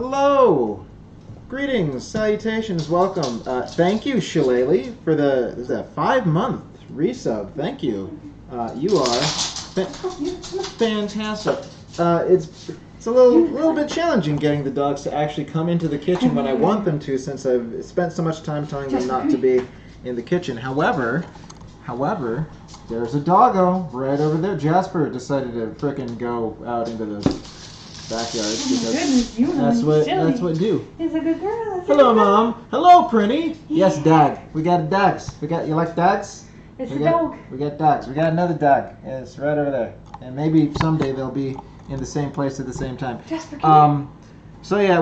Hello! Greetings, salutations, welcome. Thank you, Shillelagh, for the 5-month resub. Thank you. You are fantastic. It's a little bit challenging getting the dogs to actually come into the kitchen when I want them to, since I've spent so much time telling them not to be in the kitchen. However, there's a doggo right over there. Jasper decided to frickin' go out into the backyard because that's what do. He's a good girl. Hello, Mom. Hello, Prinny. Yes, Dag. We got dogs. You like dogs? It's a dog. We got dogs. We got another dog. It's right over there. And maybe someday they'll be in the same place at the same time. So yeah,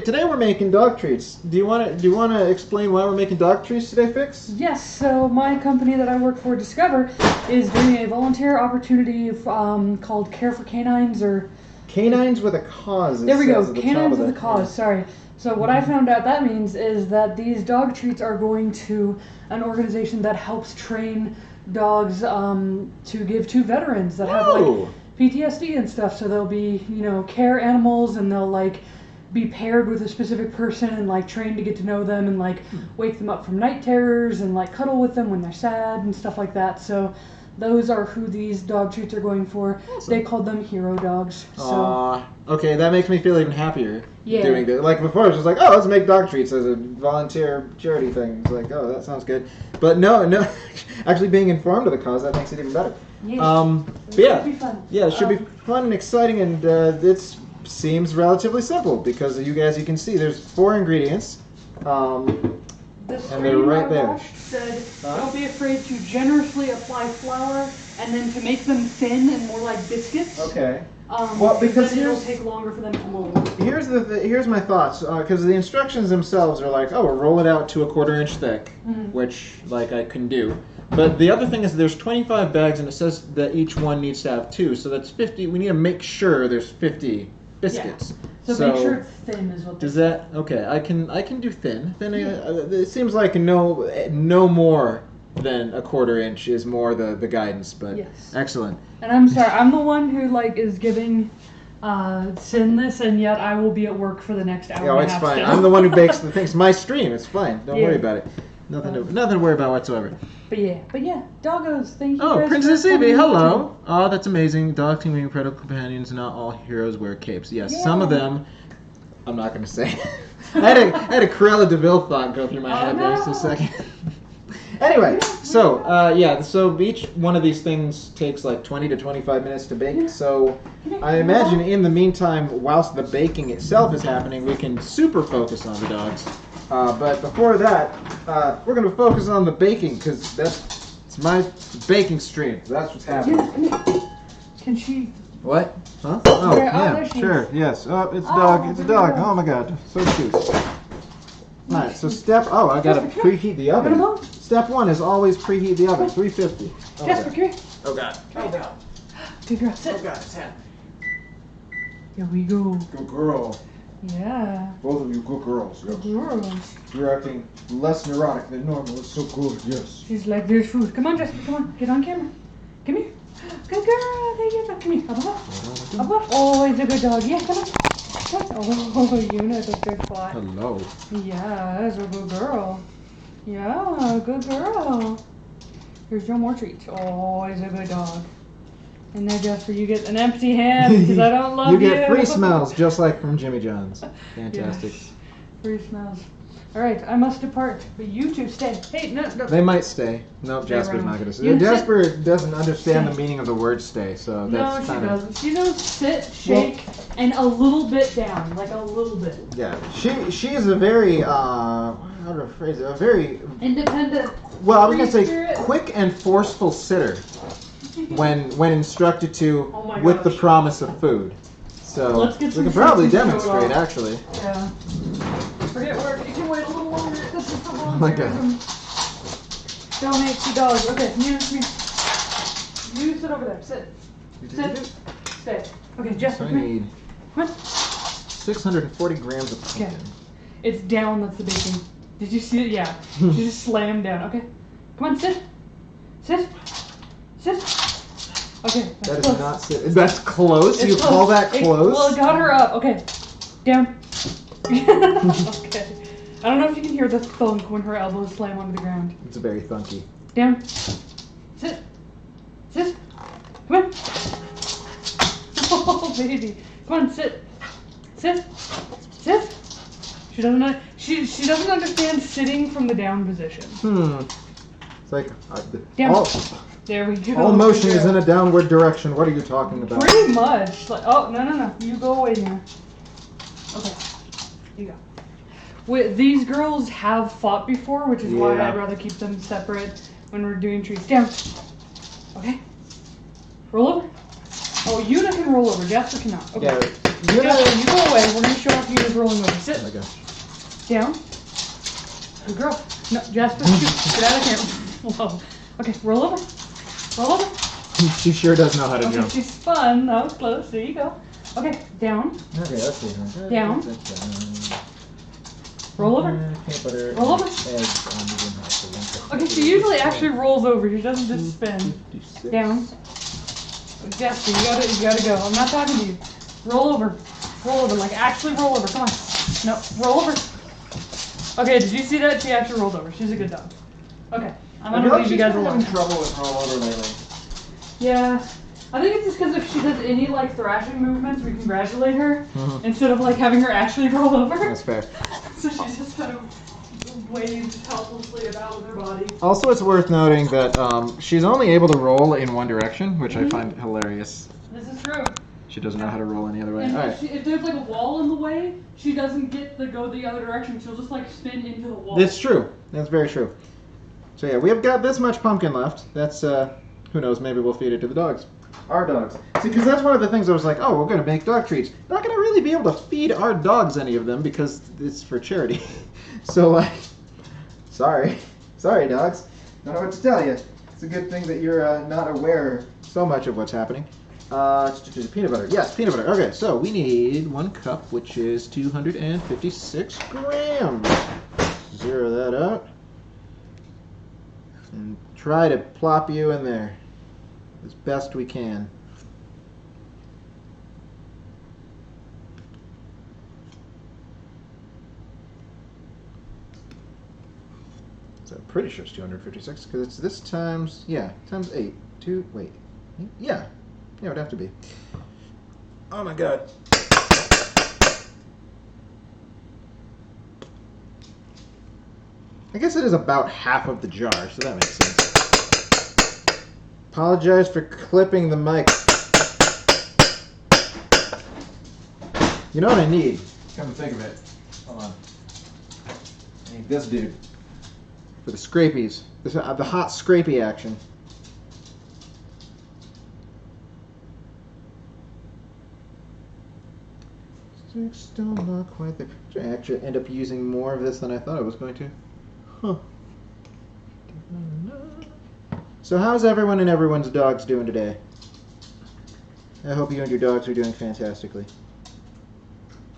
today we're making dog treats. Do you want to explain why we're making dog treats today, Fix? Yes. So my company that I work for, Discover, is doing a volunteer opportunity called Care for Canines, or Canines with a Cause. There we go. Canines with a Cause. Yeah. Sorry. So what I found out that means is that these dog treats are going to an organization that helps train dogs to give to veterans that have like PTSD and stuff. So they'll be, care animals, and they'll be paired with a specific person and trained to get to know them and wake them up from night terrors and cuddle with them when they're sad and stuff like that. So those are who these dog treats are going for. Awesome. They called them hero dogs. So. Okay, that makes me feel even happier. Yeah. Doing this. Before, it was just let's make dog treats as a volunteer charity thing. It's that sounds good. But no, actually being informed of the cause, that makes it even better. Yeah. But yeah, should be fun. Yeah, it should be fun and exciting, and it seems relatively simple because you can see there's 4 ingredients. And they're right there. Said, don't be afraid to generously apply flour, and then to make them thin and more like biscuits. Okay. Because it'll take longer for them to mold. Here's my thoughts, because the instructions themselves are roll it out to a 1/4 inch thick, which I can do. But the other thing is there's 25 bags, and it says that each one needs to have 2, so that's 50. We need to make sure there's 50 biscuits. Yeah. So make sure it's thin is what. Does that okay? I can do thin. Then it seems like no more than a 1/4 inch is more the guidance, but yes. Excellent. And I'm sorry, I'm the one who is giving Sin this, and yet I will be at work for the next hour. Oh, it's fine. Still. I'm the one who bakes the things. My stream. It's fine. Don't worry about it. Nothing to worry about whatsoever. But yeah, doggos. Thank you. Oh, Princess Evie, hello. Oh, that's amazing. Dogs can be incredible companions. Not all heroes wear capes. Yes, some of them. I'm not going to say. I had a Cruella de Vil thought go through my head there just a second. Anyway, so each one of these things takes 20 to 25 minutes to bake. So I imagine in the meantime, whilst the baking itself is happening, we can super focus on the dogs. But before that, we're going to focus on the baking because it's my baking stream. So that's what's happening. Can she? What? Huh? Oh, yeah, sure, yes. Oh, it's a dog. It's a dog. Oh my God, so cute. Alright, so I gotta preheat the oven. Step 1 is always preheat the oven, 350. Jasper, come here. Oh God. Oh God. Good girl, sit. Oh God, it's happening. Here we go. Good girl. Yeah. Both of you good girls. Good girls. You're acting less neurotic than normal. It's so good, yes. She's like, there's food. Come on, Jasper, come on. Get on camera. Come here. Good girl. There you go. Come here. Up, up. Oh, he's a good dog. Yeah, come on. Oh, Yuna's a good spot. Hello. Yeah, that's a good girl. Yeah, good girl. Here's your more treats. Oh, he's a good dog. And there, Jasper, you get an empty hand because I don't love you. You get free smells just like from Jimmy John's. Fantastic. Yes. Free smells. All right, I must depart, but you two stay. Hey, no. They might stay. No, Jasper's not going to stay. Jasper doesn't understand the meaning of the word stay, so that's No, she doesn't. She knows sit, shake, and a little bit down, a little bit. Yeah, she is a very, how to phrase it, a very... independent. Well, I was going to say quick and forceful sitter when instructed to with the promise of food. So we can probably demonstrate, actually. Yeah. Forget work. You can wait a little longer. This is the Oh my God. Donate to dogs. Okay, come here. You sit over there. Sit. Sit. Stay. Okay, Jessica. So I need Come on. 640 grams of pumpkin. Okay. It's down. That's the baking. Did you see it? Yeah. She just slammed down. Okay. Come on, sit. Sit. Okay. That close. is not sit. That's close? It's You call that close? Well, it got her up. Okay. Down. Okay. I don't know if you can hear the thunk when her elbows slam onto the ground. It's very funky. Down. Sit. Sit. Come on. Oh, baby. Come on, sit. Sit. Sit. She doesn't understand sitting from the down position. It's like Down. There we go. all motion is in a downward direction. What are you talking about? Pretty much. Like, oh, no. You go away now. Okay. You go. These girls have fought before, which is why I'd rather keep them separate when we're doing treats. Down. Okay. Roll over. Oh, Yuna can roll over. Jasper cannot. Okay. Yeah, Jasper, you go away. We're going to show off Yuna's rolling over. Sit. Oh my gosh. Down. Good girl. No, Jasper, shoot. Get out of here. Whoa. Okay, roll over. Roll over. She sure does know how to jump. She's fun. That was close. There you go. Okay, down. Okay, let's see. Down. Roll over. Peanut butter. Roll over. Eggs on medium hot for 1 cup. Okay, she usually actually rolls over. She doesn't just spin. 56. Down. Jasper, you gotta go. I'm not talking to you. Roll over. Roll over. Like, actually roll over. Come on. No, roll over. Okay, did you see that? She actually rolled over. She's a good dog. Okay, I'm gonna leave you guys alone. I'm having trouble with roll over lately. Yeah. I think it's just because if she does any, like, thrashing movements, we congratulate her, instead of, like, having her actually roll over. That's fair. So she just kind of waves helplessly about with her body. Also, it's worth noting that she's only able to roll in one direction, which I find hilarious. This is true. She doesn't know how to roll any other way. And All right. if there's, like, a wall in the way, she doesn't get to go the other direction. She'll just, like, spin into the wall. That's true. That's very true. So yeah, we have got this much pumpkin left. That's, who knows, maybe we'll feed it to the dogs. Our dogs. See, because that's one of the things I was like, oh, we're going to make dog treats. We're not going to really be able to feed our dogs any of them because it's for charity. So, like, sorry. Sorry, dogs. Don't know what to tell you. It's a good thing that you're not aware so much of what's happening. Peanut butter. Yes, peanut butter. Okay, so we need 1 cup, which is 256 grams. Zero that out. And try to plop you in there as best we can. So I'm pretty sure it's 256 because it's this times, times 8. Yeah, it would have to be. Oh my god. I guess it is about half of the jar, so that makes sense. Apologize for clipping the mic. You know what I need? Come to think of it. Hold on. I need this dude. For the scrapies. The hot scrapey action. Still not quite there. I actually end up using more of this than I thought I was going to. Huh. So how's everyone and everyone's dogs doing today? I hope you and your dogs are doing fantastically.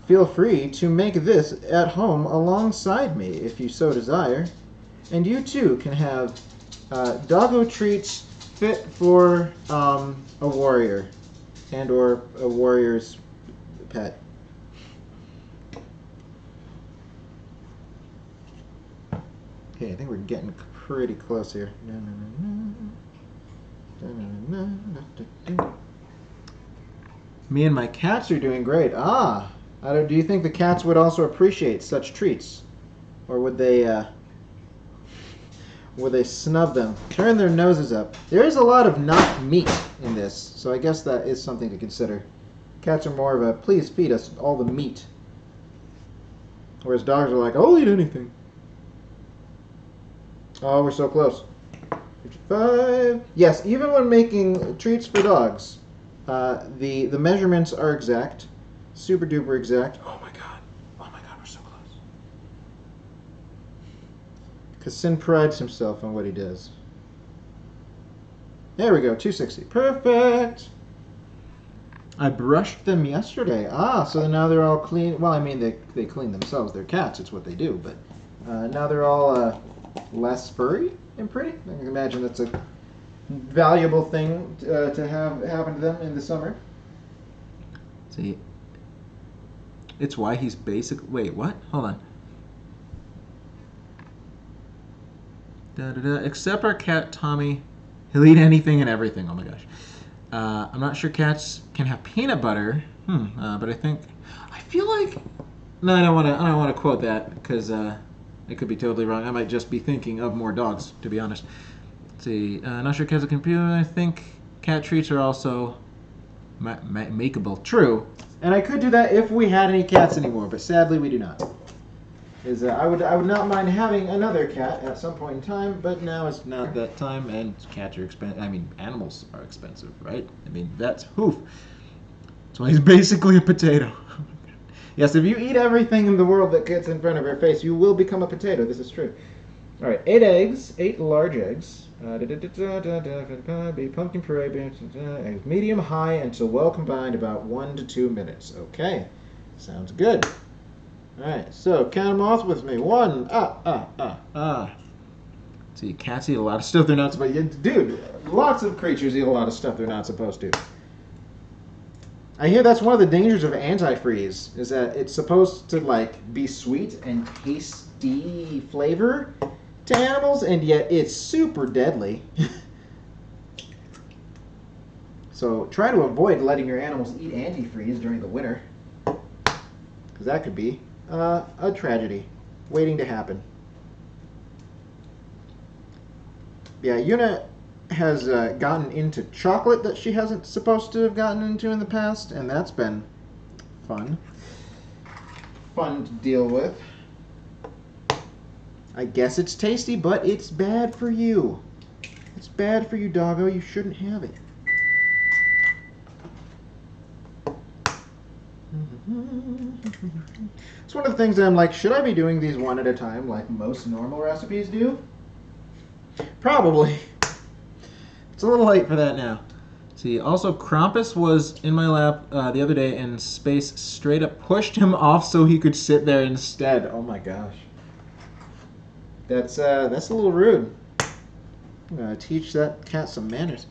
Feel free to make this at home alongside me if you so desire. And you too can have doggo treats fit for a warrior and or a warrior's pet. Okay, I think we're getting pretty close here. Me and my cats are doing great. Do you think the cats would also appreciate such treats? Or would they snub them? Turn their noses up. There is a lot of not meat in this, so I guess that is something to consider. Cats are more of a, please feed us all the meat. Whereas dogs are like, I'll eat anything. Oh, we're so close. 55. Yes, even when making treats for dogs, the measurements are exact. Super duper exact. Oh my god, we're so close. Because Sin prides himself on what he does. There we go, 260. Perfect! I brushed them yesterday. So now they're all clean. Well, I mean, they clean themselves. They're cats, it's what they do. But now they're all less furry and pretty. I can imagine that's a valuable thing to have happen to them in the summer. See, It's why he's basic. Wait, what? Hold on. Except our cat Tommy, he'll eat anything and everything. Oh my gosh. I'm not sure cats can have peanut butter. But I feel like. No, I don't want to quote that because it could be totally wrong. I might just be thinking of more dogs, to be honest. Let's see. Not sure cats can computer. I think cat treats are also makeable. True. And I could do that if we had any cats anymore, but sadly we do not. I would not mind having another cat at some point in time, but now it's not that time, and cats are expensive. I mean, animals are expensive, right? I mean, that's hoof. That's why he's basically a potato. Yes, if you eat everything in the world that gets in front of your face, you will become a potato. This is true. All right, 8 eggs, 8 large eggs. Pumpkin puree, eggs medium high until well combined, about 1 to 2 minutes. Okay, sounds good. All right, so count them off with me. 1, See, cats eat a lot of stuff they're not supposed to. Dude, lots of creatures eat a lot of stuff they're not supposed to. I hear that's one of the dangers of antifreeze, is that it's supposed to like be sweet and tasty flavor to animals, and yet it's super deadly. So try to avoid letting your animals eat antifreeze during the winter, because that could be a tragedy waiting to happen. Yeah, Yuna has gotten into chocolate that she hasn't supposed to have gotten into in the past, and that's been fun to deal with. I guess it's tasty, but it's bad for you. It's bad for you, Doggo. You shouldn't have it. It's one of the things that I'm like, should I be doing these one at a time like most normal recipes do? Probably. It's a little late for that now. See, also Krampus was in my lap the other day, and Space straight up pushed him off so he could sit there instead. Oh my gosh. That's a little rude. I'm gonna teach that cat some manners.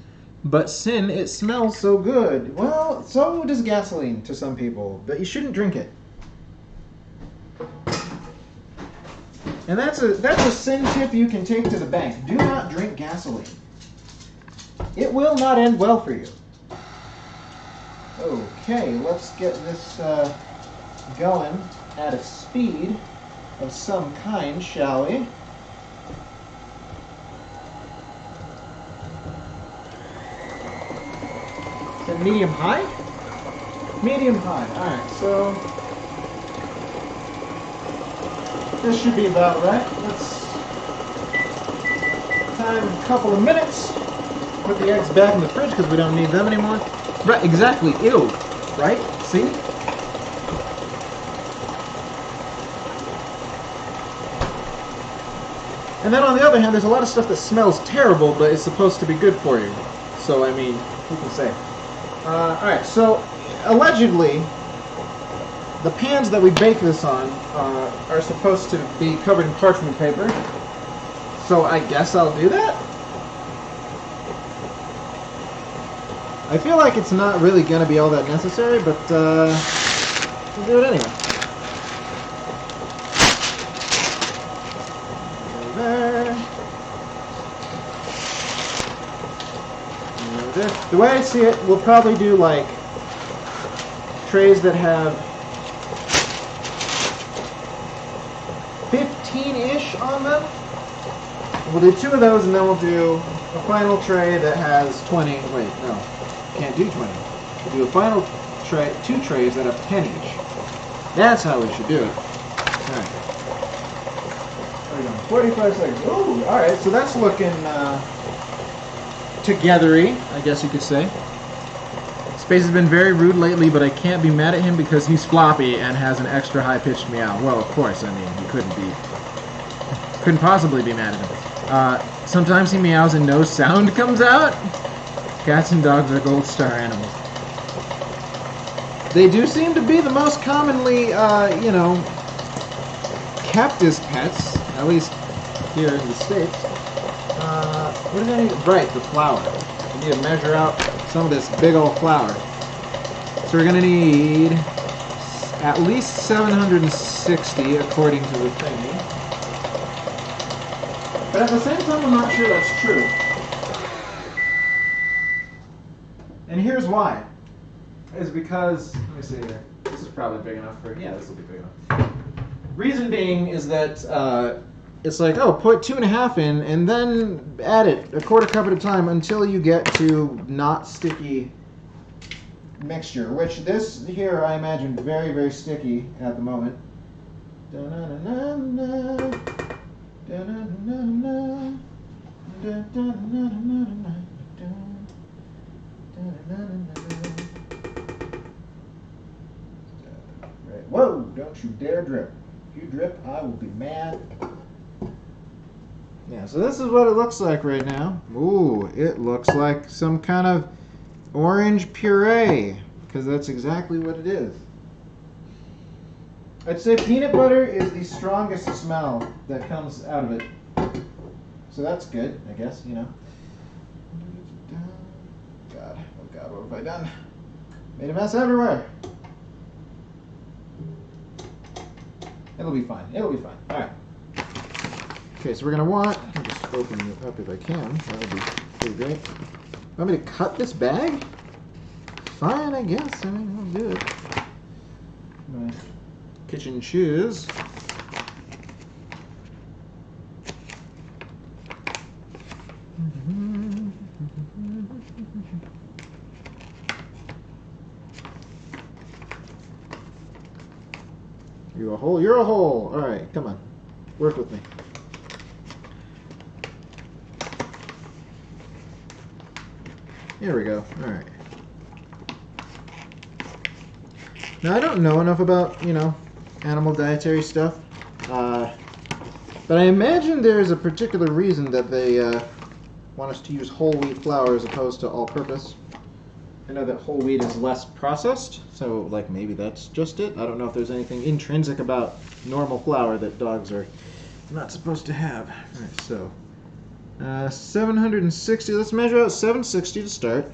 But Sin, it smells so good. Well, so does gasoline to some people, but you shouldn't drink it. And that's a Sin tip you can take to the bank. Do not drink gasoline. It will not end well for you. Okay, let's get this going at a speed of some kind, shall we? Is it medium high? Medium high. Alright, so this should be about right. Let's time a couple of minutes. Put the eggs back in the fridge because we don't need them anymore. Right, exactly. Ew. Right? See? And then on the other hand, there's a lot of stuff that smells terrible, but is supposed to be good for you. So, I mean, who can say? Alright, so allegedly, the pans that we bake this on are supposed to be covered in parchment paper. So I guess I'll do that? I feel like it's not really going to be all that necessary, but we'll do it anyway. There. There. The way I see it, we'll probably do like trays that have 15-ish on them. We'll do 2 of those, and then we'll do a final tray that has 20. Wait, no. Can't do 20. We'll do a final tray, 2 trays that have 10 each. That's how we should do it. Alright. There we go. 45 seconds. Ooh, alright, so that's looking togethery, I guess you could say. Space has been very rude lately, but I can't be mad at him because he's floppy and has an extra high-pitched meow. Well, of course, I mean, you couldn't possibly be mad at him. Sometimes he meows and no sound comes out. Cats and dogs are gold star animals. They do seem to be the most commonly, kept as pets, at least here in the States. What do I need? Right, the flour. We need to measure out some of this big old flour. So we're going to need at least 760 according to the thingy. But at the same time, I'm not sure that's true. And here's why. Is because, let me see here. This is probably big enough for, yeah, this will be big enough. Reason being is that it's like, oh, put 2.5 in and then add it a quarter cup at a time until you get to not sticky mixture, which this here I imagine very, very sticky at the moment. Whoa, don't you dare drip. If you drip, I will be mad. Yeah, so this is what it looks like right now. Ooh, it looks like some kind of orange puree, because that's exactly what it is. I'd say peanut butter is the strongest smell that comes out of it. So that's good, I guess, you know. God, oh God, what have I done? Made a mess everywhere. It'll be fine. It'll be fine. All right. Okay, so we're gonna want. I'll just open it up if I can. That would be pretty great. Want me to cut this bag? Fine, I guess. I mean, I'll do it. My kitchen shears. You a hole? You're a hole. All right, come on, work with me. Here we go. All right. Now I don't know enough about, you know, animal dietary stuff, but I imagine there's a particular reason that they want us to use whole wheat flour as opposed to all-purpose. I know that whole wheat is less processed, so like maybe that's just it. I don't know if there's anything intrinsic about normal flour that dogs are not supposed to have. All right, so 760. Let's measure out 760 to start.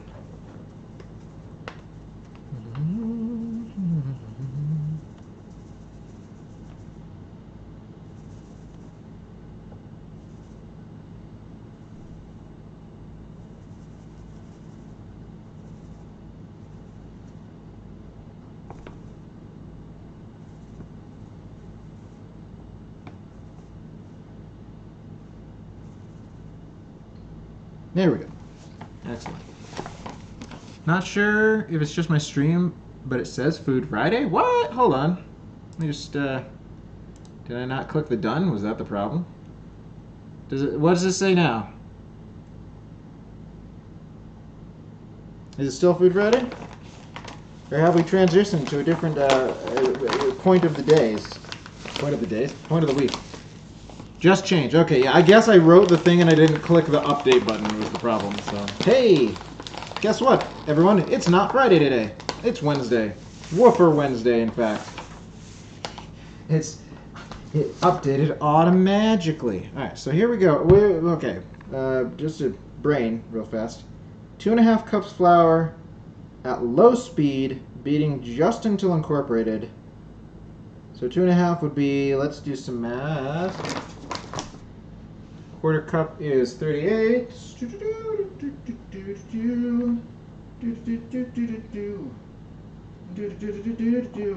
There we go. Excellent. Not sure if it's just my stream, but it says Food Friday. What? Hold on. Let me just, did I not click the done? Was that the problem? What does it say now? Is it still Food Friday? Or have we transitioned to a different point of the days? Point of the days? Point of the week. Just change. Okay, yeah, I guess I wrote the thing and I didn't click the update button was the problem. So, hey, guess what, everyone? It's not Friday today. It's Wednesday. Woofer Wednesday, in fact. It updated automatically. All right, so here we go. Okay, just a brain real fast. 2.5 cups flour at low speed, beating just until incorporated. So 2.5 would be, let's do some math. Quarter cup is 38.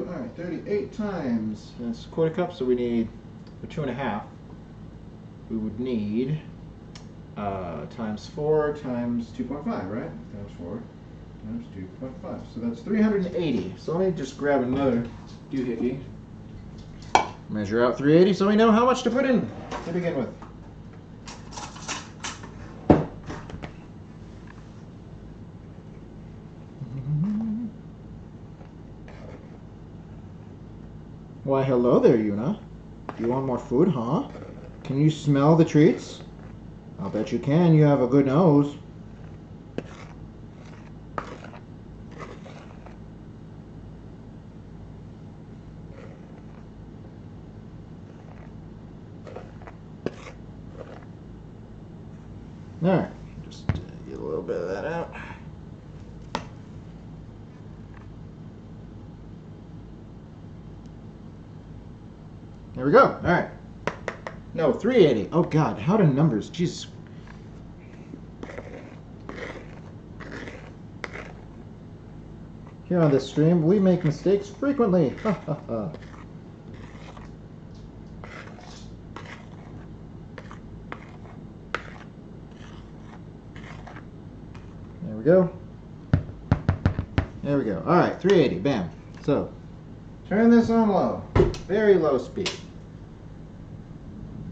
Alright, 38 times. That's a quarter cup, so we need for 2.5. We would need times 4 times 2.5, right? Times 4 times 2.5. So that's 380. So let me just grab another doohickey. Measure out 380 so we know how much to put in to begin with. Why, hello there, Yuna. You want more food, huh? Can you smell the treats? I'll bet you can. You have a good nose. Alright, just get a little bit of that out. There we go. All right. No, 380. Oh God, how do numbers? Jesus. Here on this stream, we make mistakes frequently. Ha ha ha. There we go. There we go. All right, 380. Bam. So, turn this on low. Very low speed.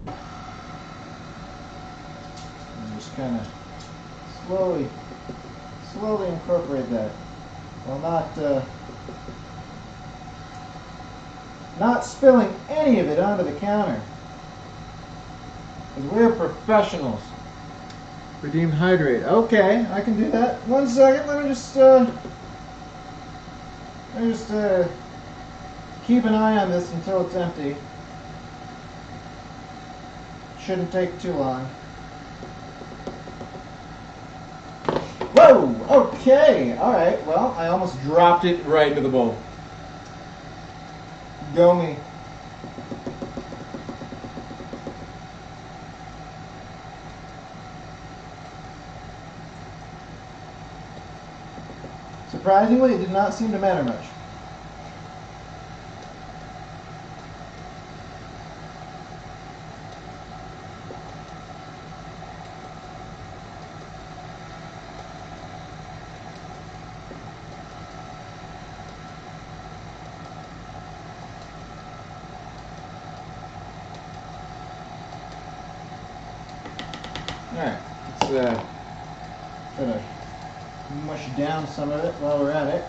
And just kind of slowly incorporate that. While not spilling any of it onto the counter. Because we're professionals. Redeemed hydrate. Okay, I can do that. 1 second, let me just keep an eye on this until it's empty. Shouldn't take too long. Whoa! Okay! Alright, well, I almost dropped it right into the bowl. Go me. Surprisingly, it did not seem to matter much. Alright, let's try to mush down some of it while we're at it.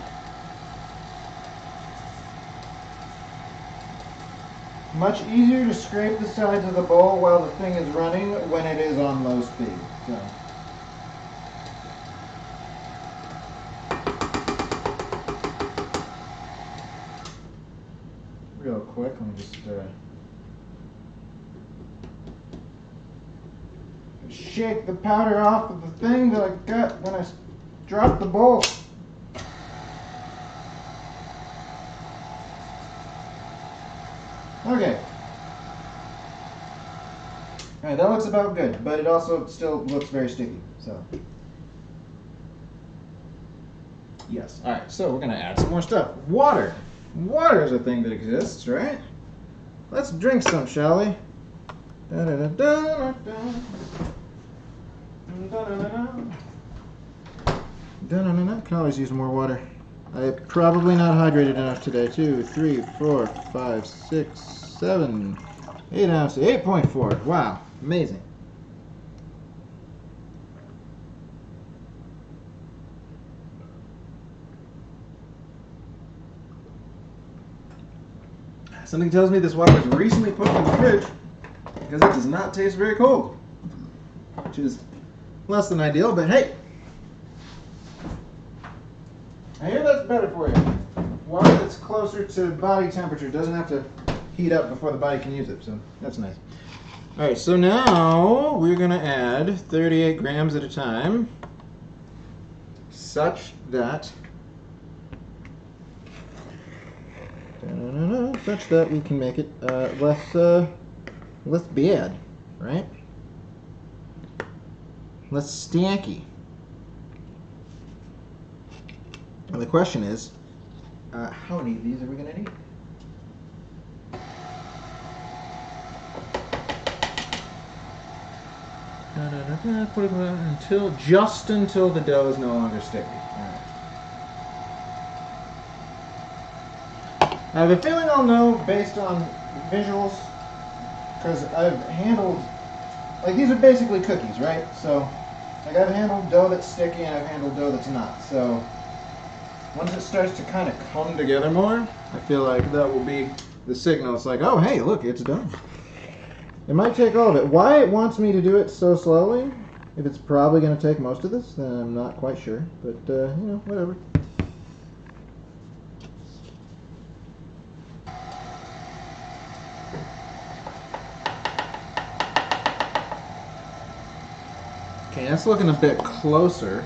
Much easier to scrape the sides of the bowl while the thing is running when it is on low speed. So. Real quick, let me just shake the powder off of the thing that I got when I dropped the bowl. Okay. Alright, that looks about good, but it also still looks very sticky, so. Yes. Alright, so we're going to add some more stuff. Water. Water is a thing that exists, right? Let's drink some, shall we? Can always use more water. I'm probably not hydrated enough today. 2, 3, 4, 5, 6, 7, 8 ounces. 8.4. Wow. Amazing. Something tells me this water was recently put in the fridge because it does not taste very cold. Which is less than ideal, but hey. I hear that's better for you. Water that's closer to body temperature doesn't have to heat up before the body can use it, so that's nice. Alright, so now we're going to add 38 grams at a time, such that we can make it less bad, right? Less stanky. And the question is, how many of these are we going to need? Put it until the dough is no longer sticky. Right. I have a feeling I'll know based on visuals, because I've handled, like these are basically cookies, right? So, like I've handled dough that's sticky and I've handled dough that's not. So, once it starts to kind of come together more, I feel like that will be the signal. It's like, oh, hey, look, it's done. It might take all of it. Why it wants me to do it so slowly, if it's probably going to take most of this, then I'm not quite sure. But, you know, whatever. Okay, that's looking a bit closer.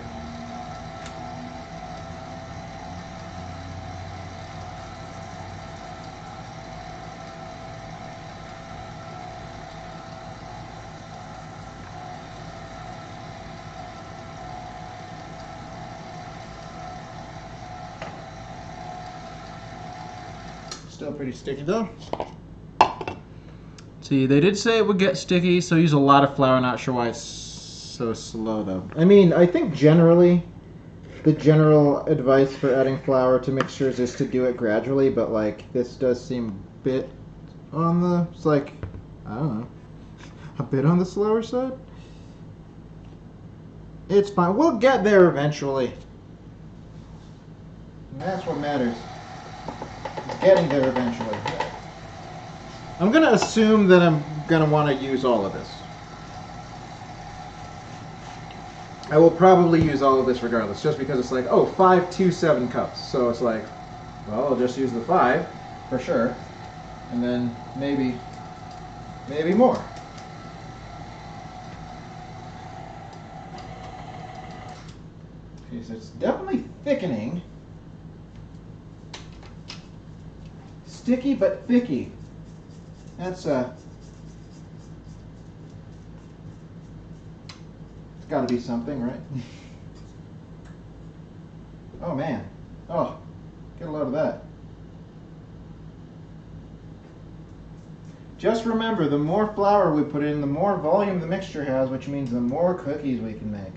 still pretty sticky though. See, they did say it would get sticky, so use a lot of flour. Not sure why it's so slow though. I mean, I think generally, the general advice for adding flour to mixtures is to do it gradually, but like this does seem a bit on the, it's like, I don't know, a bit on the slower side. It's fine. We'll get there eventually. And that's what matters. Getting there eventually. I'm going to assume that I'm going to want to use all of this. I will probably use all of this regardless, just because it's like, oh, 5, 2, 7 cups. So it's like, well, I'll just use the 5 for sure. And then maybe more. Okay, so it's definitely thickening. Sticky but thicky. That's it's got to be something, right? Oh man. Oh, get a load of that. Just remember, the more flour we put in, the more volume the mixture has, which means the more cookies we can make.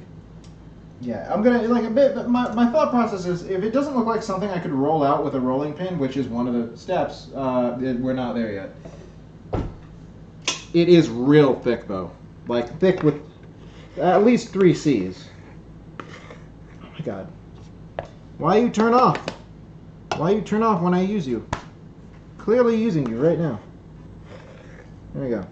Yeah, I'm gonna like a bit, but my thought process is if it doesn't look like something I could roll out with a rolling pin, which is one of the steps, we're not there yet. It is real thick though, like thick with at least 3 C's. Oh my god. Why you turn off? Why you turn off when I use you? Clearly using you right now. There we go.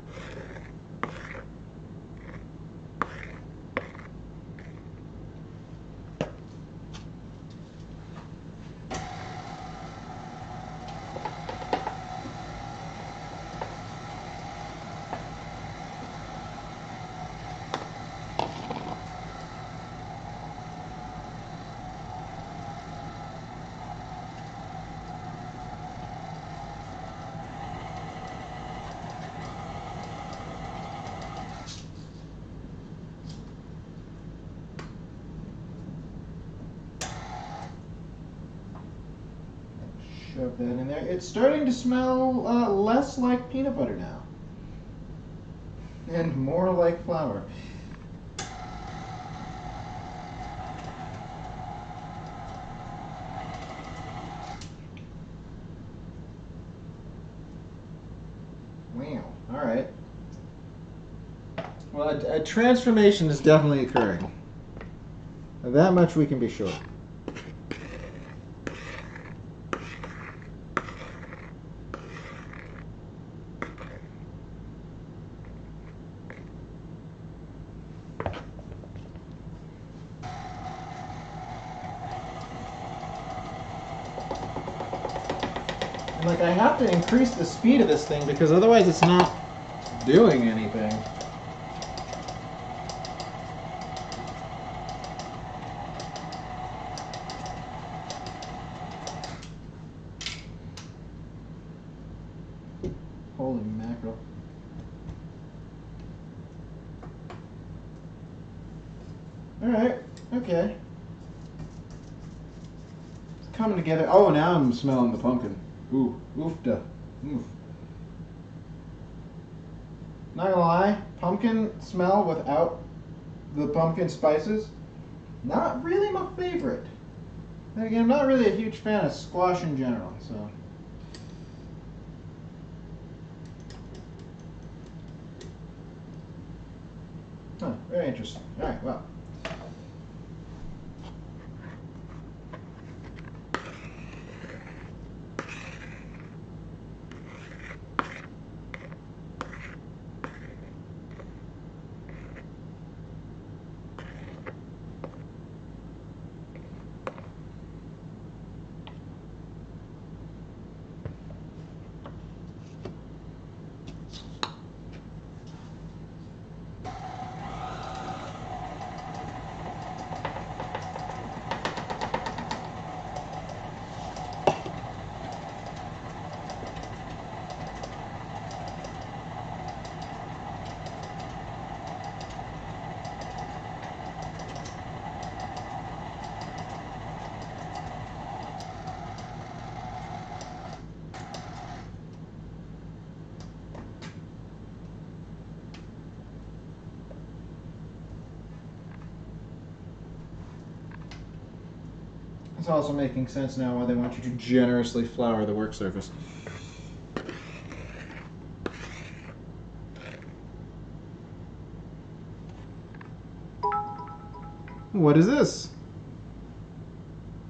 Shove that in there. It's starting to smell less like peanut butter now. And more like flour. Wow. Alright. Well, a transformation is definitely occurring. That much we can be sure. Like, I have to increase the speed of this thing because otherwise it's not doing anything. Holy mackerel. Alright, okay. It's coming together. Oh, now I'm smelling the pumpkin. Ooh, oofda. Oof. Not gonna lie, pumpkin smell without the pumpkin spices, not really my favorite. Then again, I'm not really a huge fan of squash in general, so. Huh, very interesting. Alright, well. It's also making sense now why they want you to generously flour the work surface. What is this?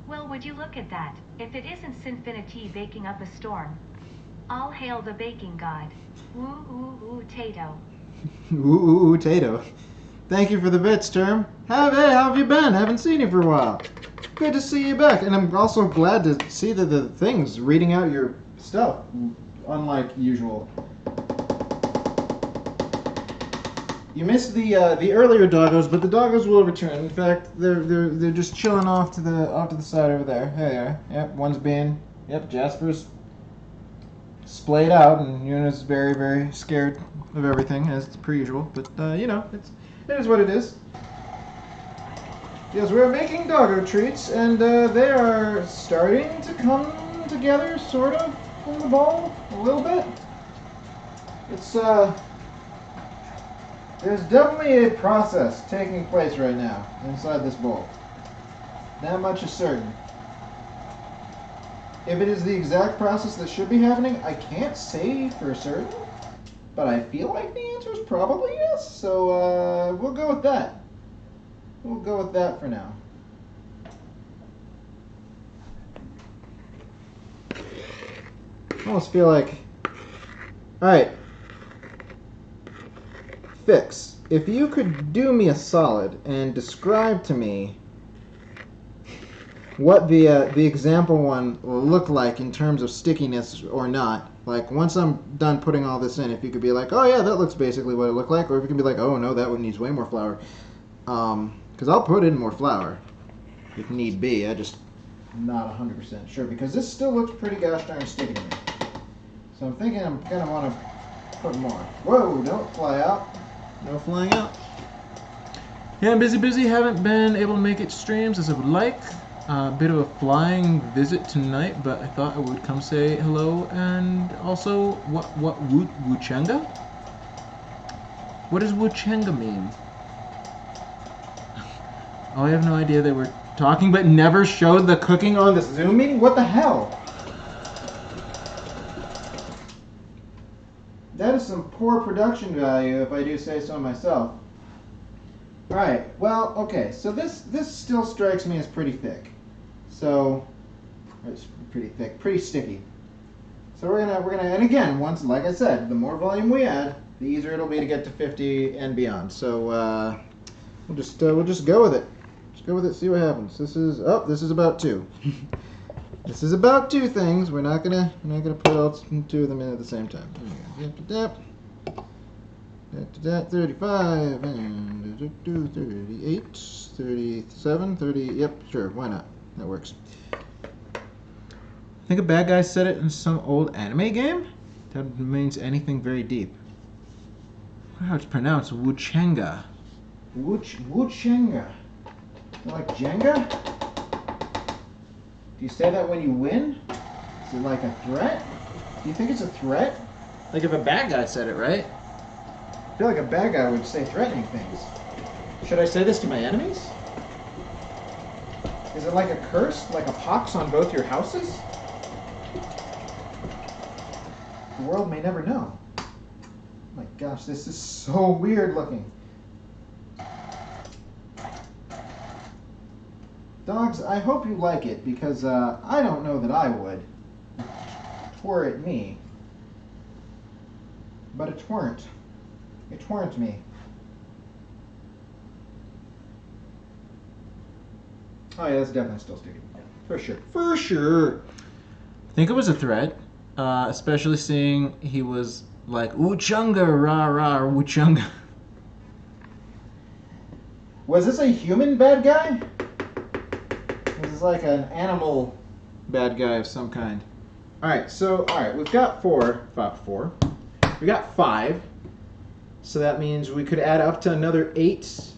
Well, would you look at that? If it isn't Sinfinity baking up a storm. All hail the baking god. Woo ooh ooh Tato. Ooh, Tato. Thank you for the bits, Term. Hey, how have you been? Haven't seen you for a while. Good to see you back. And I'm also glad to see that the thing's reading out your stuff, unlike usual. You missed the earlier doggos, but the doggos will return. In fact, they're just chilling off to the side over there. There they are. Yep, one's being. Yep, Jasper's splayed out, and Yuna's very, very scared of everything, as per usual. But you know, it is what it is. Yes, we're making doggo treats, and they are starting to come together, sort of, in the bowl, a little bit. It's there's definitely a process taking place right now inside this bowl. That much is certain. If it is the exact process that should be happening, I can't say for certain, but I feel like the answer is probably yes, so we'll go with that. We'll go with that for now. I almost feel like... Alright. Fix. If you could do me a solid and describe to me what the example one will look like in terms of stickiness or not. Like, once I'm done putting all this in, if you could be like, oh yeah, that looks basically what it looked like, or if you can be like, oh no, that one needs way more flour. Because I'll put in more flour if need be. I just not 100% sure, because this still looks pretty gosh darn sticky to me. So I'm thinking I'm going to want to put more. Whoa, don't fly out. No flying out. Yeah, I'm busy. Haven't been able to make it streams as I would like. A bit of a flying visit tonight, but I thought I would come say hello. And also, what Wuchenga? What does Wuchenga mean? Oh, I have no idea they were talking, but never showed the cooking on the Zoom meeting? What the hell? That is some poor production value, if I do say so myself. Alright, well, okay, so this still strikes me as pretty thick. So, it's pretty thick, pretty sticky. So we're gonna, and again, once, like I said, the more volume we add, the easier it'll be to get to 50 and beyond. So, we'll just go with it. Just go with it, see what happens. This is about 2. This is about 2 things. We're not gonna put all 2 of them in at the same time. 35 and 38, 37, 30. Yep, sure, why not? That works. I think a bad guy said it in some old anime game. That means anything very deep. I don't know how it's pronounced. Wuchenga. Wuchenga. Like Jenga? Do you say that when you win? Is it like a threat? Do you think it's a threat? Like if a bad guy said it, right? I feel like a bad guy would say threatening things. Should I say this to my enemies? Is it like a curse? Like a pox on both your houses? The world may never know. Oh my gosh, this is so weird looking. Dogs, I hope you like it, because I don't know that I would. Twere it me. But it tweren't. It tweren't me. Oh yeah, that's definitely still sticky. Yeah, for sure. For sure. I think it was a threat, especially seeing he was like, Wuchunga, rah rah, Wuchunga. Was this a human bad guy? This is like an animal bad guy of some kind. Alright, so, we've got 4. We got 5. So that means we could add up to another 8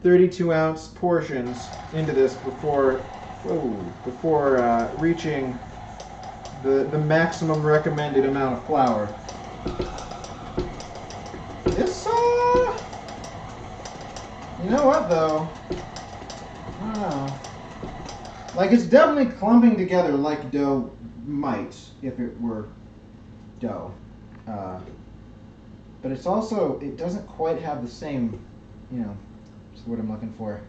32-ounce portions into this before reaching the maximum recommended amount of flour. This, you know what though? I don't know. Like, it's definitely clumping together like dough might if it were dough. But it's also, it doesn't quite have the same, you know, that's what I'm looking for.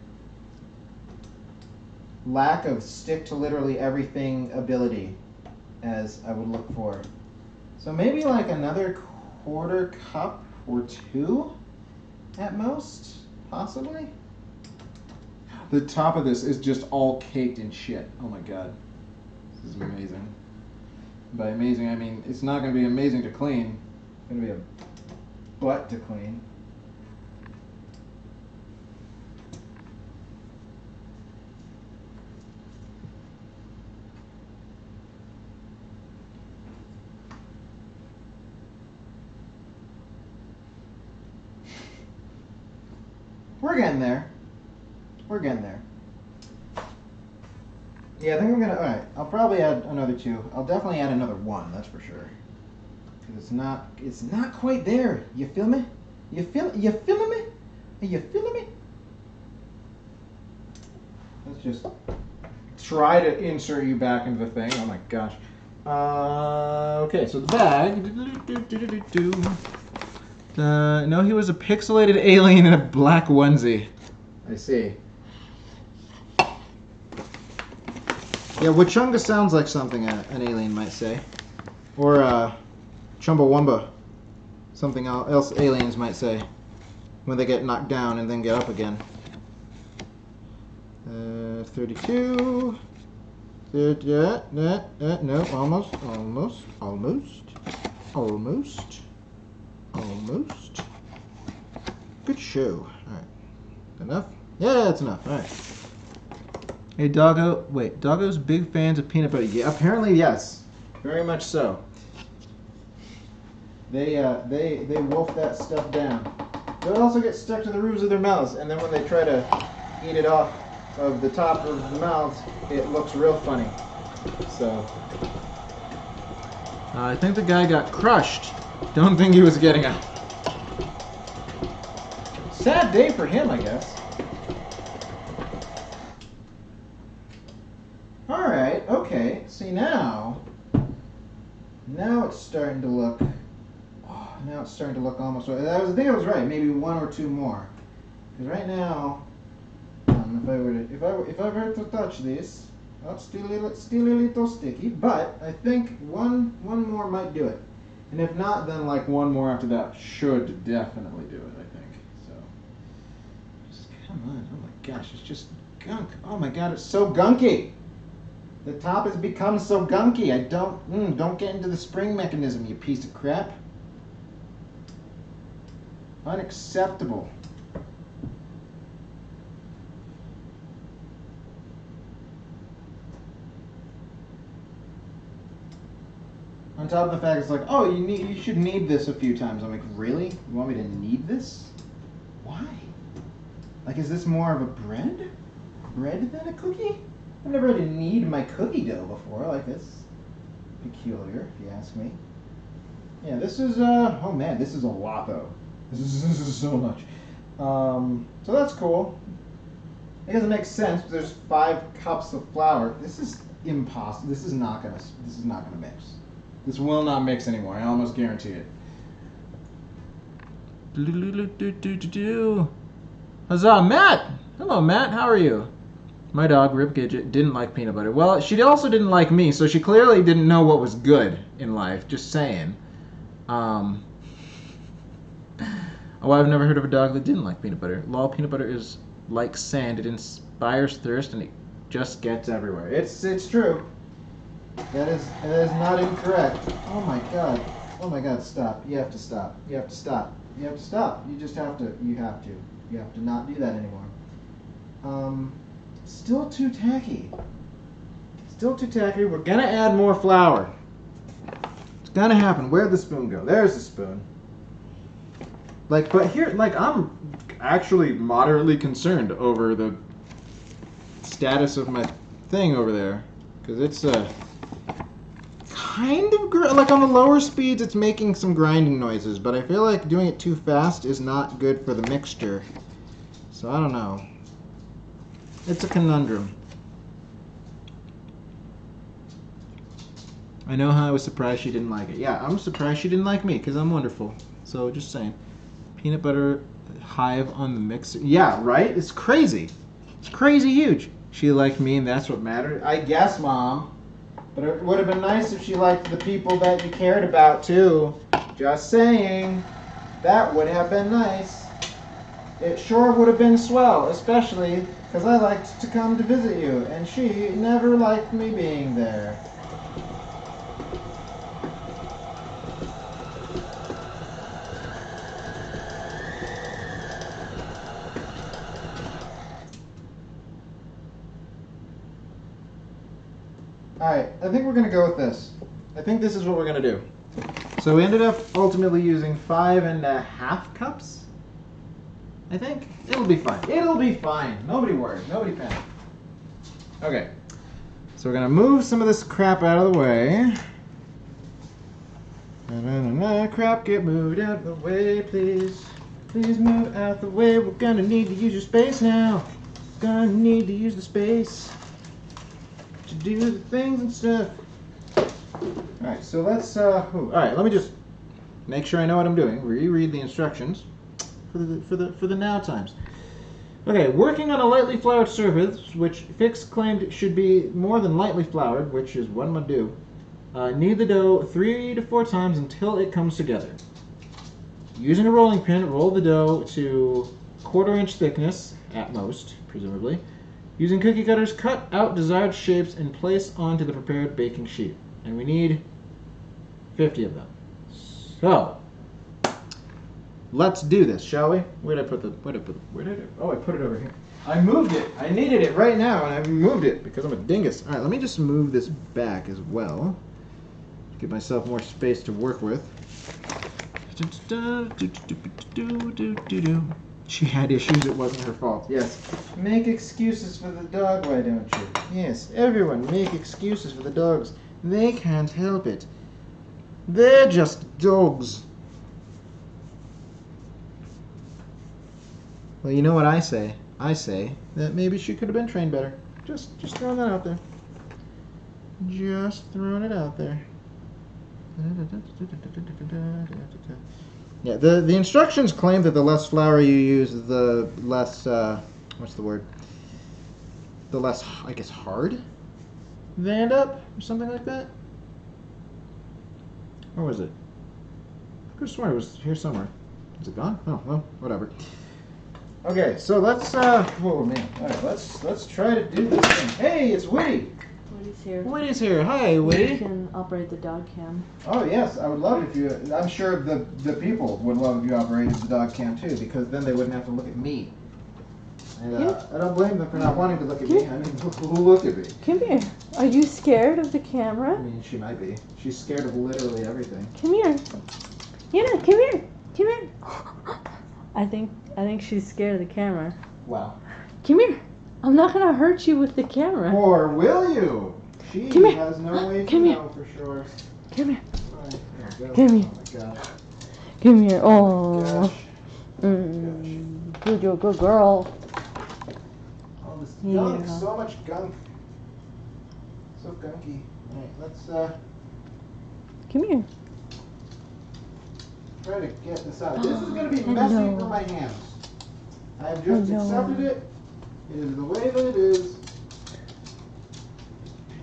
Lack of stick to literally everything ability as I would look for. So maybe like another quarter cup or two at most, possibly. The top of this is just all caked in shit. Oh my god. This is amazing. By amazing, I mean it's not going to be amazing to clean. It's going to be a butt to clean. We're getting there. We're getting there. Yeah, I think I'm gonna. All right, I'll probably add another 2. I'll definitely add another 1. That's for sure. Cause it's not quite there. You feel me? You feeling me? Are you feeling me? Let's just try to insert you back into the thing. Oh my gosh. Okay, so the bag. No, he was a pixelated alien in a black onesie. I see. Yeah, Wachunga sounds like something an alien might say. Or Chumbawamba. Something else aliens might say when they get knocked down and then get up again. 32. No, almost. Good show. Alright. Enough? Yeah, that's enough. Alright. Hey, Doggo. Wait, Doggo's big fans of peanut butter. Yeah, apparently, yes. Very much so. They wolf that stuff down. They'll also get stuck to the roofs of their mouths, and then when they try to eat it off of the top of the mouths, it looks real funny. So, I think the guy got crushed. Don't think he was getting up. Sad day for him, I guess. Alright, okay. See, now it's starting to look... Oh, now it's starting to look almost... I think I was right. Maybe 1 or 2 more. Because right now... if I were to touch this... Oh, it's still a little sticky. But I think one more might do it. And if not, then like 1 more after that should definitely do it, I think. So... Just come on. Oh my gosh, it's just gunk. Oh my god, it's so gunky. The top has become so gunky. I don't get into the spring mechanism, you piece of crap. Unacceptable. On top of the fact it's like, oh, you should knead this a few times. I'm like, really? You want me to knead this? Why? Like, is this more of a bread? Bread than a cookie? I've never had to knead my cookie dough before. Like, it's peculiar, if you ask me. Yeah, this is, oh man, this is a lot, though. This is so much. So that's cool. I guess it makes sense, because there's 5 cups of flour. This is impossible. This is not gonna mix. This will not mix anymore, I almost guarantee it. Huzzah, Matt! Hello, Matt, how are you? My dog, Rip Gidget, didn't like peanut butter. Well, she also didn't like me, so she clearly didn't know what was good in life. Just saying. Oh, I've never heard of a dog that didn't like peanut butter. Lol, peanut butter is like sand. It inspires thirst, and it just gets everywhere. It's true. That is not incorrect. Oh my god. Oh my god, stop. You have to stop. You have to stop. You have to stop. You just have to. You have to. You have to not do that anymore. Still too tacky. Still too tacky. We're gonna add more flour. It's gonna happen. Where'd the spoon go? There's the spoon. Like, but here, like, I'm actually moderately concerned over the status of my thing over there. Because it's kind of, like on the lower speeds, it's making some grinding noises. But I feel like doing it too fast is not good for the mixture. So I don't know. It's a conundrum. I know how I was surprised she didn't like it. Yeah, I'm surprised she didn't like me because I'm wonderful. So just saying. Peanut butter hive on the mixer. Yeah, right? It's crazy. It's crazy huge. She liked me and that's what mattered. I guess, Mom. But it would have been nice if she liked the people that you cared about too. Just saying. That would have been nice. It sure would have been swell, especially because I liked to come to visit you, and she never liked me being there. Alright, I think we're going to go with this. I think this is what we're going to do. So we ended up ultimately using 5.5 cups. I think it'll be fine. It'll be fine. Nobody worry. Nobody panic. Okay. So we're gonna move some of this crap out of the way. Crap, get moved out of the way, please. Please move out the way. We're gonna need to use your space now. Gonna need to use the space to do the things and stuff. All right. So let's. All right. Let me just make sure I know what I'm doing. Reread the instructions. For the now times. Okay, working on a lightly floured surface, which Fix claimed should be more than lightly floured, which is what I'm gonna do. Knead the dough 3 to 4 times until it comes together. Using a rolling pin, roll the dough to 1/4 inch thickness at most, presumably. Using cookie cutters, cut out desired shapes and place onto the prepared baking sheet. And we need 50 of them. So. Let's do this, shall we? Where did I put oh, I put it over here. I moved it. I needed it right now, and I moved it because I'm a dingus. All right, let me just move this back as well. Give myself more space to work with. She had issues. It wasn't her fault. Yes. Make excuses for the dog, why don't you? Yes, everyone make excuses for the dogs. They can't help it. They're just dogs. Well, you know what I say? I say that maybe she could have been trained better. Just throwing that out there. Just throwing it out there. Yeah, the instructions claim that the less flour you use, the less, what's the word? The less, I guess, hard they end up, or something like that. Or was it? I could have sworn it was here somewhere. Is it gone? Oh, well, whatever. Okay, so let's whoa man. Alright, let's try to do this thing. Hey, it's Woody! Woody's here. Woody's here. Hi, Woody. You can operate the dog cam. Oh yes, I would love if you I'm sure the people would love if you operated the dog cam too, because then they wouldn't have to look at me. And I don't blame them for not wanting to look at me. I mean, who looked at me? Come here. Are you scared of the camera? I mean, she might be. She's scared of literally everything. Come here. Yana, come here. Come here. I think she's scared of the camera. Wow. Come here. I'm not gonna hurt you with the camera. Or will you? She has no way to know for sure. Come here. Right, there we go. Come here. Oh my gosh. Come here. Oh. Gosh. Good, you're a good girl. All this gunk, Yeah. so much gunk. So gunky. Alright, let's Come here. try to get this out. This is going to be messy for my hands. I have just accepted it. It is the way that it is.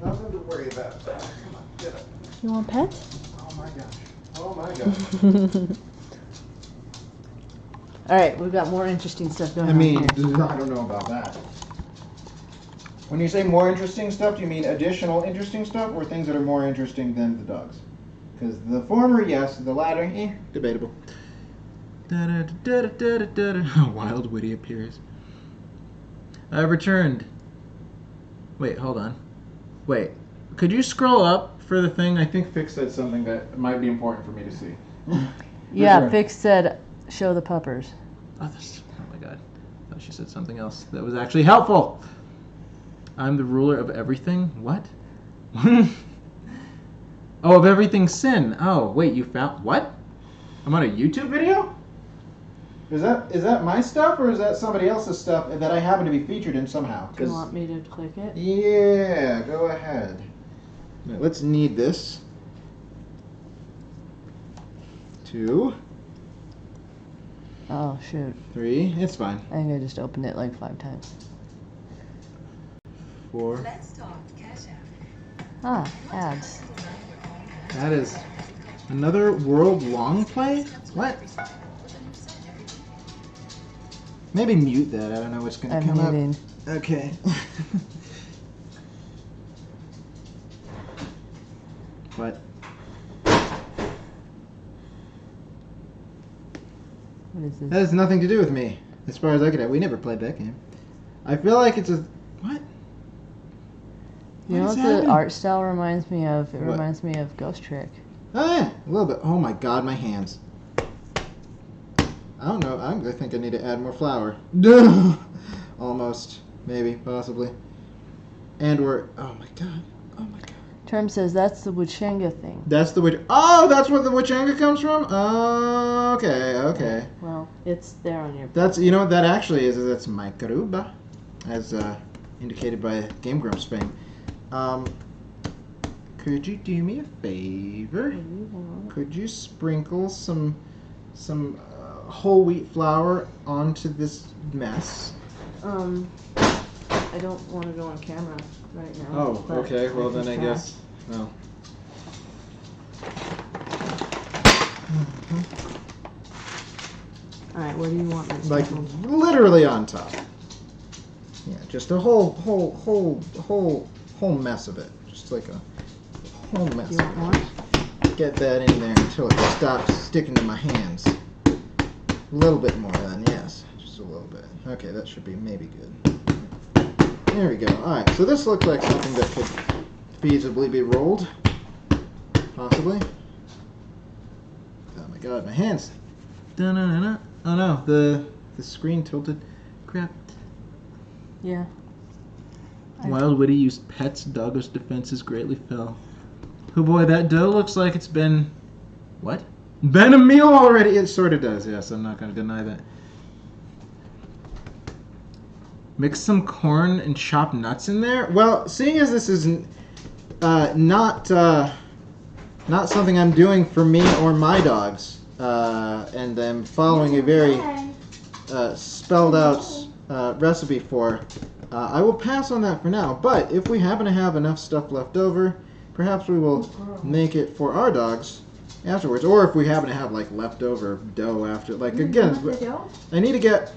Nothing to worry about. Come on, get up. You want pet? Oh my gosh. Oh my gosh. Alright, we've got more interesting stuff going I on mean, here. I don't know about that. When you say more interesting stuff, do you mean additional interesting stuff or things that are more interesting than the dogs? Because the former, yes. The latter, debatable. Wild Woody appears. I've returned. Wait, hold on. Wait, could you scroll up for the thing? I think Fix said something that might be important for me to see. Yeah, Sure. Fix said, show the puppers. Oh my god. I thought she said something else that was actually helpful. I'm the ruler of everything? What? Oh, of everything sin. Oh, wait, you found... What? I'm on a YouTube video? Is that my stuff, or is that somebody else's stuff that I happen to be featured in somehow? Do you want me to click it? Yeah, go ahead. Now, let's knead this. 2, Oh shoot. 3. It's fine. I think I just opened it like 5 times. 4. Let's talk Cash App. Ah, ads. That is another world long play? What? Maybe mute that. I don't know what's going to come muting. up. Okay. What? What is this? That has nothing to do with me, as far as I could have. We never played that game. I feel like it's a... What? You know What is what the happening? art style reminds me of? It What? reminds me of Ghost Trick. Oh yeah, a little bit. Oh my god, my hands. I don't know. I think I need to add more flour. Almost. Maybe. Possibly. And we're... Oh my god. Oh my god. Term says that's the Wuchanga thing. That's the witch... Oh, that's where the Wachanga comes from? Oh, okay, okay. Well, it's there on your... That's... You know what that actually is? That's Maikaruba, as indicated by Game Grumps fame. Could you do me a favor? Could you sprinkle some whole wheat flour onto this mess? I don't want to go on camera right now. Oh, but okay. Well, then can I try. guess. No. Alright, what do you want me to Like sprinkle? literally on top. Yeah, just a whole mess of it. Just like a whole mess. Do you want more? Get that in there until it stops sticking to my hands. A little bit more then, yes. Just a little bit. Okay, that should be maybe good. There we go. Alright, so this looks like something that could feasibly be rolled. Possibly. Oh my god, my hands. Da-na-na-na. Oh no, the screen tilted. Crap. Yeah. Wild Witty used pets. Doggo's defenses greatly fell. Oh boy, that dough looks like it's been... What? Been a meal already? It sort of does, yes. I'm not going to deny that. Mix some corn and chopped nuts in there? Well, seeing as this is not something I'm doing for me or my dogs, and I'm following a very spelled out recipe for, I will pass on that for now. But if we happen to have enough stuff left over, perhaps we will make it for our dogs afterwards. Or if we happen to have like leftover dough after, like again, I need to get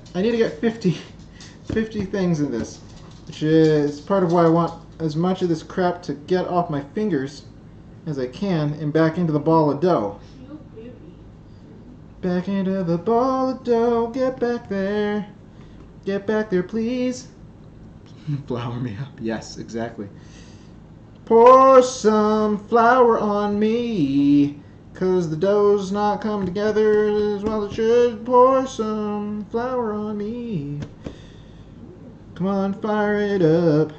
50 things in this, which is part of why I want as much of this crap to get off my fingers as I can and back into the ball of dough. Back into the ball of dough. Get back there. Get back there, please. Flour me up. Yes, exactly. Pour some flour on me, 'cause the dough's not coming together as well as it should. Pour some flour on me. Come on, fire it up.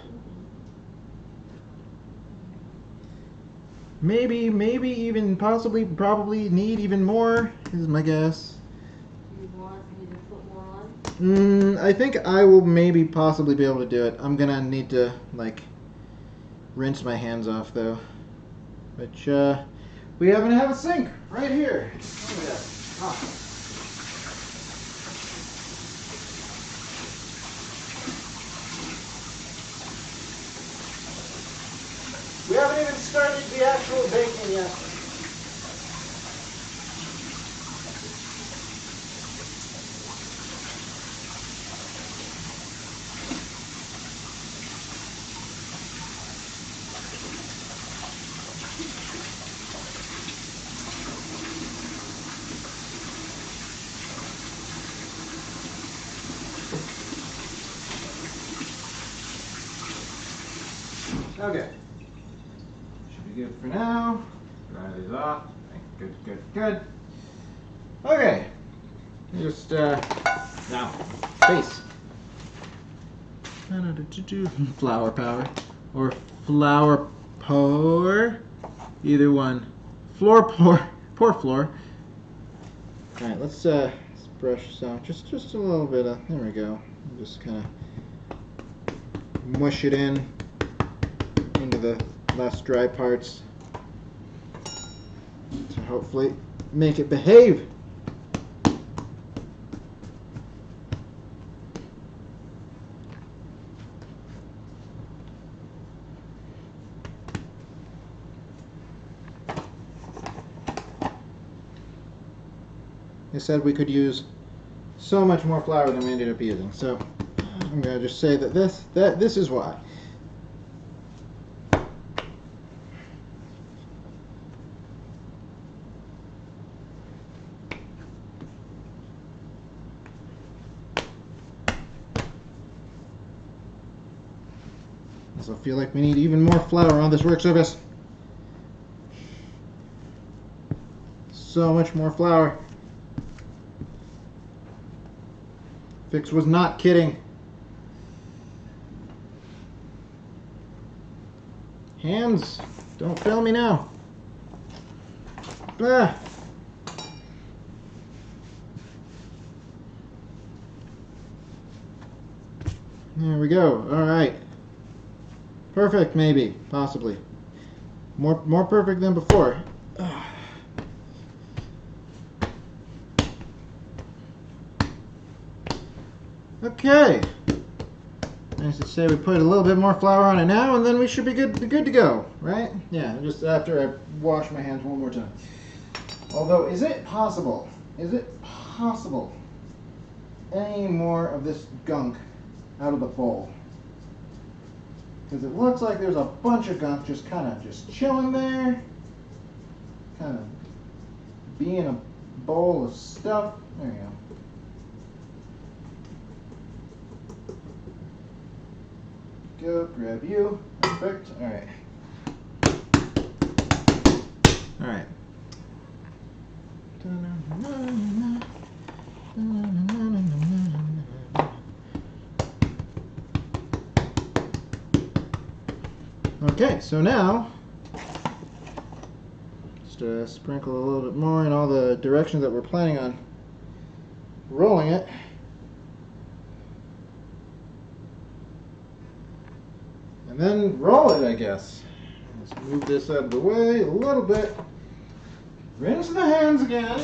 Maybe even possibly, probably need even more, is my guess. You want me to put more on? I think I will maybe possibly be able to do it. I'm gonna need to, like, rinse my hands off, though. Which, we happen to have a sink right here. Look at that. Ah. We haven't even started the actual baking yet. Okay. Should be good for now. Dry these off. Good. Okay. Just, now, face. Flour power. Or flour pour. Either one. Floor pour. Pour floor. Alright, let's brush some. Just a little bit of, there we go. Just kind of mush it in into the less dry parts to hopefully make it behave. They said we could use so much more flour than we ended up using, so I'm going to just say that this is why. I feel like we need even more flour on this work surface. So much more flour. Fix was not kidding. Hands, don't fail me now. Ah. There we go. All right. Perfect, maybe, possibly. More perfect than before. Ugh. Okay. Nice to say we put a little bit more flour on it now, and then we should be good to go, right? Yeah, just after I wash my hands one more time. Although, is it possible? Is it possible? Any more of this gunk out of the bowl? Because it looks like there's a bunch of gunk just kind of just chilling there. Kind of being a bowl of stuff. There you go. Go, grab you. Perfect. Alright. Alright. Okay, so now, just sprinkle a little bit more in all the directions that we're planning on rolling it. And then roll it, I guess. Let's move this out of the way a little bit. Rinse the hands again.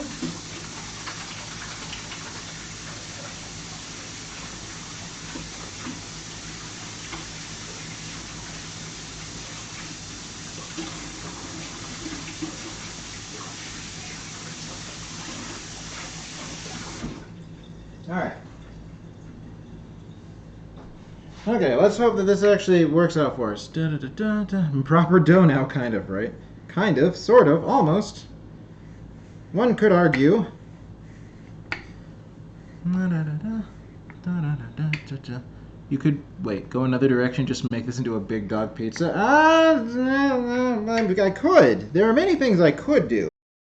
Alright. Okay, let's hope that this actually works out for us. Proper dough now, kind of, right? Kind of, sort of, almost. One could argue. You could, wait, go another direction, just make this into a big dog pizza? I could. There are many things I could do.